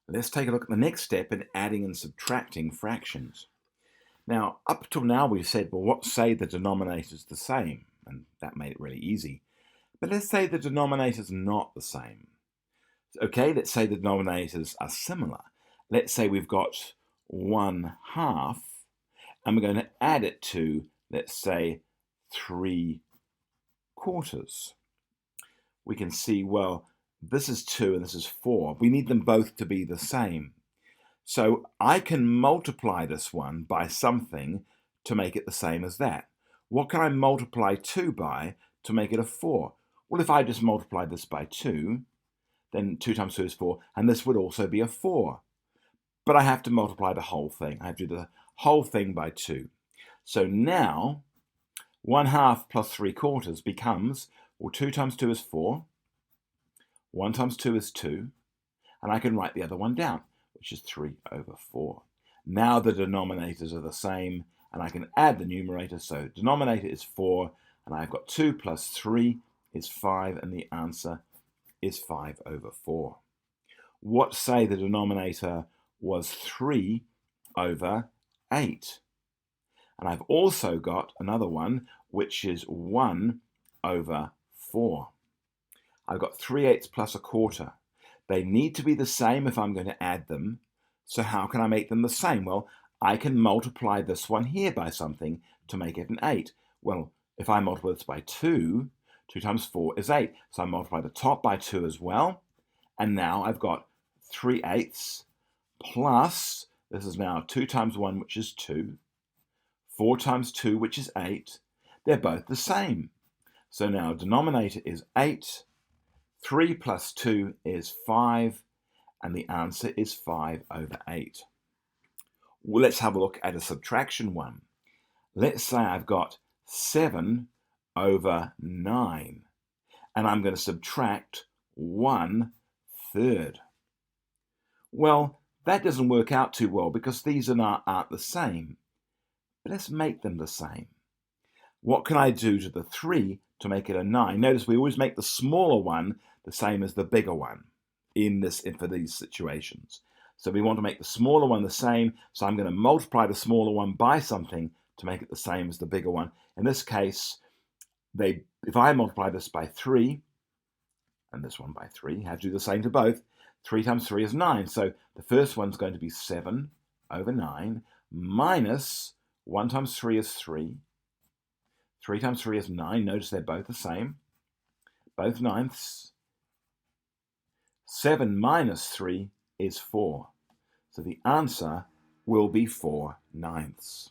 Let's take a look at the next step in adding and subtracting fractions. Now, up till now we've said, well, what say the denominator's the same? And that made it really easy. But let's say the denominator's not the same. Okay, let's say the denominators are similar. Let's say we've got 1/2, and we're going to add it to, let's say, 3/4. We can see, well, this is 2 and this is 4. We need them both to be the same. So I can multiply this one by something to make it the same as that. What can I multiply 2 by to make it a 4? Well, if I just multiply this by 2, then 2 times 2 is 4, and this would also be a 4. But I have to multiply the whole thing. I have to do the whole thing by 2. So now 1/2 plus 3/4 becomes, well, 2 times 2 is 4, 1 times 2 is 2, and I can write the other one down, which is 3/4. Now the denominators are the same, and I can add the numerator. So denominator is 4, and I've got 2 plus 3 is 5, and the answer is 5/4. What say the denominator was 3/8? And I've also got another one, which is 1/4. I've got 3/8 plus 1/4. They need to be the same if I'm going to add them. So how can I make them the same? Well, I can multiply this one here by something to make it an 8. Well, if I multiply this by 2, 2 times 4 is 8. So I multiply the top by 2 as well. And now I've got 3/8 plus, this is now 2 times 1, which is 2. 4 times 2, which is 8. They're both the same. So now denominator is 8. 3 plus 2 is 5. And the answer is 5/8. Well, let's have a look at a subtraction one. Let's say I've got 7/9. And I'm going to subtract 1/3. Well, that doesn't work out too well because these aren't the same. But let's make them the same. What can I do to the 3 to make it a 9? Notice we always make the smaller one the same as the bigger one for these situations. So we want to make the smaller one the same, so I'm going to multiply the smaller one by something to make it the same as the bigger one. In this case, if I multiply this by 3, and this one by 3, I have to do the same to both. 3 times 3 is 9, so the first one's going to be 7/9 minus 1 times 3 is 3. 3 times 3 is 9. Notice they're both the same. Both ninths. 7 minus 3 is 4. So the answer will be 4/9.